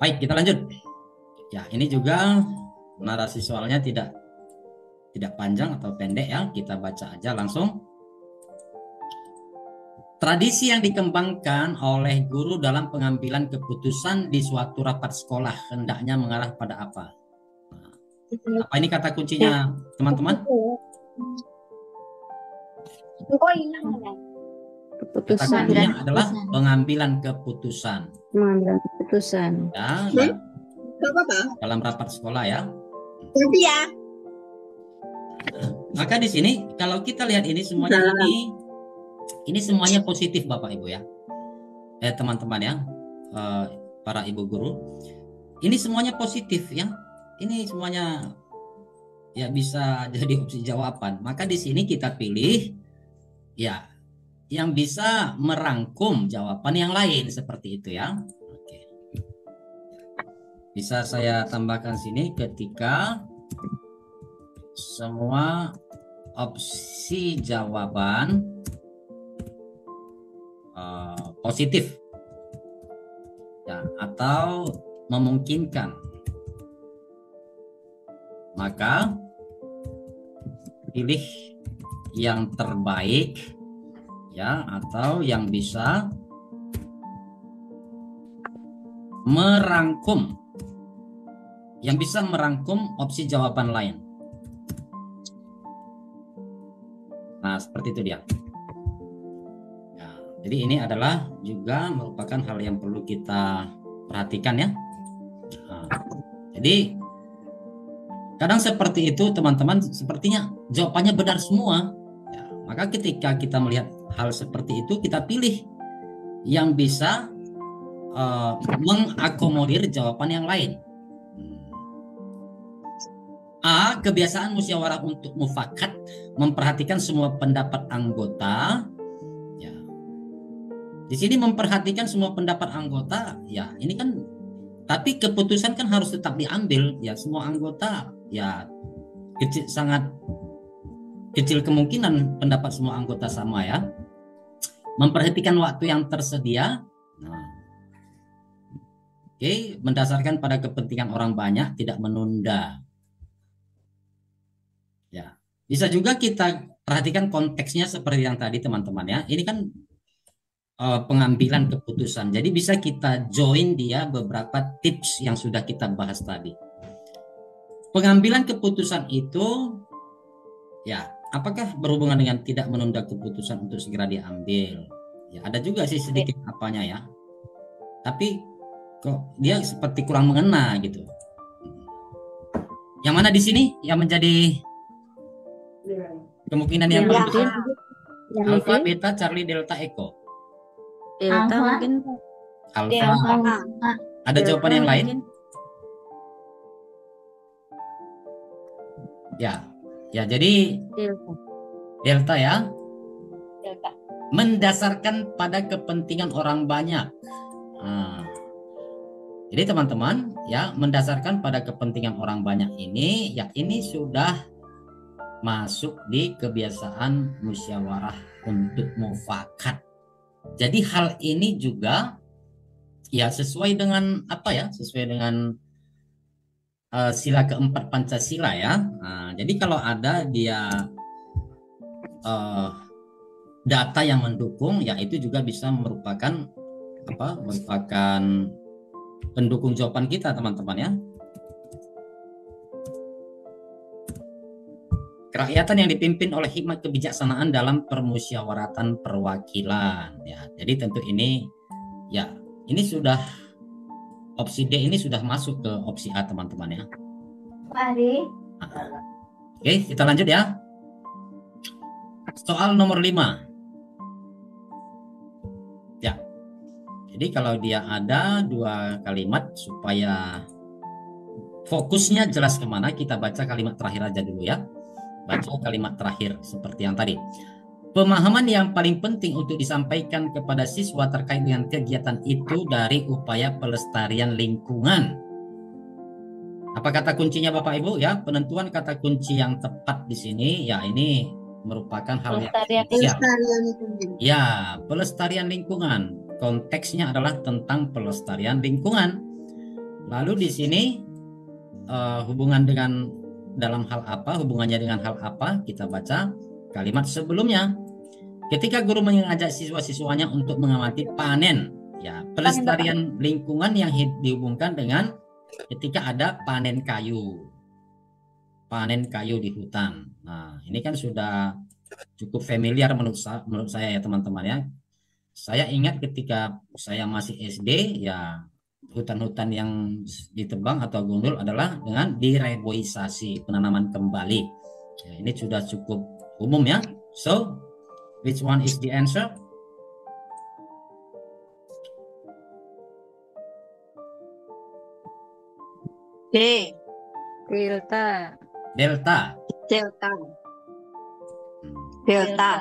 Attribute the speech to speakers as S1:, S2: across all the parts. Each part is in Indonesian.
S1: Baik, kita lanjut. Ya, ini juga narasi soalnya tidak panjang atau pendek ya. Kita baca aja langsung. Tradisi yang dikembangkan oleh guru dalam pengambilan keputusan di suatu rapat sekolah hendaknya mengarah pada apa? Nah, apa ini kata kuncinya, teman-teman? Kata
S2: Keputusan.
S1: kuncinya adalah pengambilan keputusan.
S2: Pengambilan keputusan.
S1: Ya, dalam rapat sekolah ya. Maka di sini kalau kita lihat ini semuanya ini semuanya positif Bapak Ibu ya. Teman-teman ya. Para ibu guru. Ini semuanya positif ya. Ini semuanya ya bisa jadi opsi jawaban. Maka di sini kita pilih ya yang bisa merangkum jawaban yang lain seperti itu ya. Oke. Bisa saya tambahkan sini ketika semua opsi jawaban positif ya, atau memungkinkan, maka pilih yang terbaik ya, atau yang bisa merangkum opsi jawaban lain. Nah, seperti itu dia. Nah, jadi ini adalah juga merupakan hal yang perlu kita perhatikan ya. Nah, jadi kadang seperti itu teman-teman, sepertinya jawabannya benar semua. Ya, maka ketika kita melihat hal seperti itu, kita pilih yang bisa mengakomodir jawaban yang lain. A. Kebiasaan musyawarah untuk mufakat, memperhatikan semua pendapat anggota. Ya. Di sini memperhatikan semua pendapat anggota, ya ini kan, tapi keputusan kan harus tetap diambil, ya semua anggota, ya sangat kecil kemungkinan pendapat semua anggota sama ya. Memperhatikan waktu yang tersedia. Nah, oke, mendasarkan pada kepentingan orang banyak, tidak menunda. Ya, bisa juga kita perhatikan konteksnya seperti yang tadi teman-teman ya. Ini kan pengambilan keputusan. Jadi bisa kita join dia beberapa tips yang sudah kita bahas tadi. Pengambilan keputusan itu ya, apakah berhubungan dengan tidak menunda keputusan untuk segera diambil? Ya, ada juga sih sedikit apanya ya. Tapi kok dia seperti kurang mengena gitu. Yang mana di sini yang menjadi kemungkinan yang paling Alfa, Beta, Charlie, Delta, Eko.
S2: Delta mungkin.
S1: Alfa. Ada jawaban yang lain? Ya, ya jadi Delta ya. Delta. Mendasarkan pada kepentingan orang banyak. Nah, jadi teman-teman ya, mendasarkan pada kepentingan orang banyak ini, ya ini sudah masuk di kebiasaan musyawarah untuk mufakat. Jadi hal ini juga ya sesuai dengan apa ya? Sesuai dengan sila keempat Pancasila ya. Nah, jadi kalau ada dia data yang mendukung, ya itu juga bisa merupakan apa? Merupakan pendukung jawaban kita teman-teman ya. Kerakyatan yang dipimpin oleh hikmat kebijaksanaan dalam permusyawaratan perwakilan ya. Jadi tentu ini ya, ini sudah opsi D ini sudah masuk ke opsi A teman-teman ya.
S3: Mari.
S1: Oke, kita lanjut ya. Soal nomor 5. Ya. Jadi kalau dia ada 2 kalimat supaya fokusnya jelas kemana, kita baca kalimat terakhir aja dulu ya. Baca kalimat terakhir seperti yang tadi. Pemahaman yang paling penting untuk disampaikan kepada siswa terkait dengan kegiatan itu dari upaya pelestarian lingkungan. Apa kata kuncinya Bapak Ibu ya? Penentuan kata kunci yang tepat di sini ya, ini merupakan hal yang pelestarian. Ya, pelestarian lingkungan. Konteksnya adalah tentang pelestarian lingkungan. Lalu di sini hubungan dengan dalam hal apa, hubungannya dengan hal apa, kita baca kalimat sebelumnya. Ketika guru mengajak siswa-siswanya untuk mengamati panen, ya, pelestarian lingkungan yang dihubungkan dengan ketika ada panen kayu di hutan. Nah, ini kan sudah cukup familiar menurut saya ya teman-teman ya. Saya ingat ketika saya masih SD ya, hutan-hutan yang ditebang atau gundul adalah dengan direboisasi, penanaman kembali. Ya, ini sudah cukup umum ya. So, which one is the answer?
S2: D. Delta.
S1: Delta.
S2: Delta. Delta.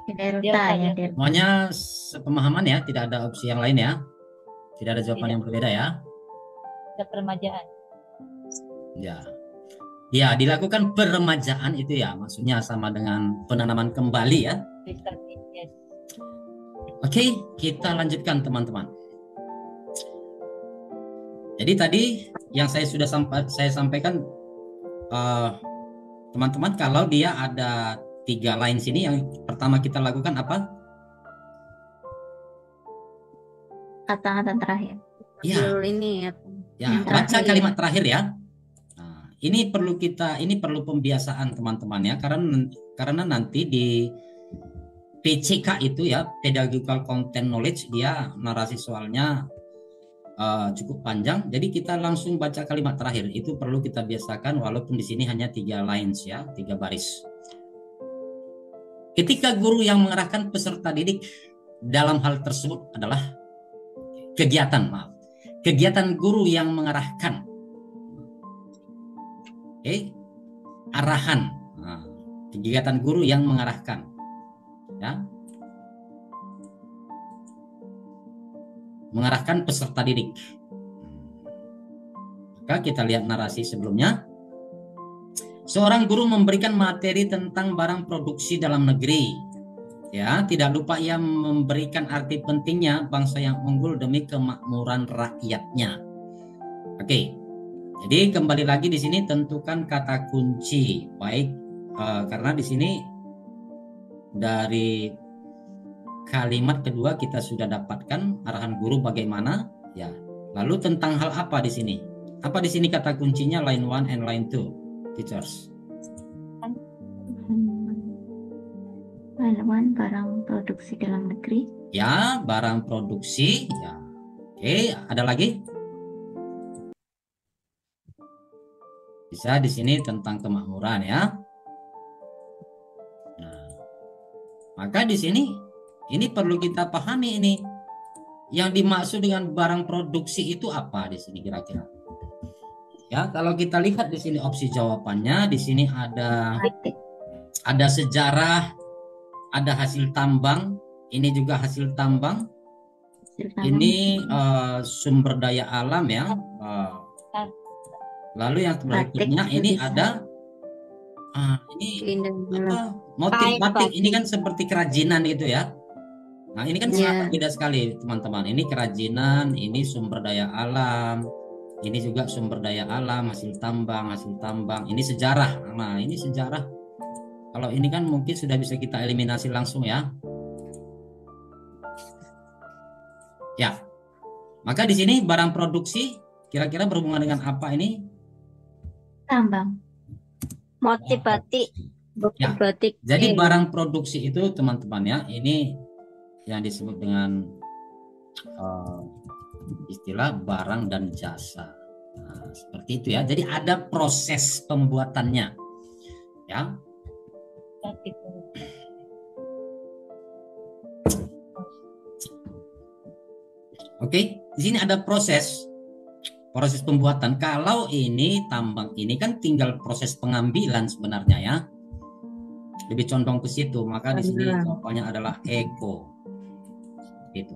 S2: Delta ya.
S1: Semuanya sepemahaman ya, tidak ada opsi yang lain ya. Tidak ada jawaban yang berbeda ya.
S3: Ada peremajaan.
S1: Ya. Ya, dilakukan peremajaan itu ya, maksudnya sama dengan penanaman kembali ya. Oke, kita lanjutkan teman-teman. Jadi tadi yang saya sudah sampaikan teman-teman, kalau dia ada 3 line sini, yang pertama kita lakukan apa?
S2: Kata-kata terakhir.
S1: Ya.
S2: Ini
S1: ya, baca kalimat terakhir ya. Nah, ini perlu pembiasaan teman-teman ya, karena nanti di PCK itu ya, Pedagogical Content Knowledge, dia narasi soalnya cukup panjang, jadi kita langsung baca kalimat terakhir. Itu perlu kita biasakan walaupun di sini hanya 3 lines ya, 3 baris. Ketika guru yang mengarahkan peserta didik dalam hal tersebut adalah kegiatan guru yang mengarahkan, arahan. Nah, kegiatan guru yang mengarahkan ya, mengarahkan peserta didik. Maka kita lihat narasi sebelumnya. Seorang guru memberikan materi tentang barang produksi dalam negeri. Ya, tidak lupa ia memberikan arti pentingnya bangsa yang unggul demi kemakmuran rakyatnya. Oke. Jadi kembali lagi di sini tentukan kata kunci. Baik, karena di sini dari kalimat kedua kita sudah dapatkan arahan guru bagaimana ya. Lalu tentang hal apa di sini? Apa di sini kata kuncinya line 1 and line 2, teachers?
S2: Line 1 barang produksi dalam negeri.
S1: Ya, barang produksi ya. Oke, ada lagi? Bisa di sini tentang kemakmuran ya. Nah, maka di sini ini perlu kita pahami ini. Yang dimaksud dengan barang produksi itu apa di sini kira-kira? Ya, kalau kita lihat di sini opsi jawabannya, di sini ada sejarah, ada hasil tambang, ini juga hasil tambang. Ini sumber daya alam ya. Lalu yang berikutnya ini ada ini apa? Motif batik. Ini kan seperti kerajinan gitu ya. Nah, ini kan sangat beda sekali teman-teman. Ini kerajinan, ini sumber daya alam, ini juga sumber daya alam, hasil tambang. Ini sejarah. Nah, ini sejarah. Kalau ini kan mungkin sudah bisa kita eliminasi langsung ya. Ya. Maka di sini barang produksi kira-kira berhubungan dengan apa ini?
S2: Tambang. Motif batik.
S1: Ya. Batik. Jadi barang produksi itu teman-teman ya, ini yang disebut dengan istilah barang dan jasa. Nah, seperti itu ya. Jadi ada proses pembuatannya. Ya. Oke, di sini ada proses pembuatan. Kalau ini tambang ini kan tinggal proses pengambilan sebenarnya ya. Lebih condong ke situ, maka di sini jawabannya adalah eko. Itu.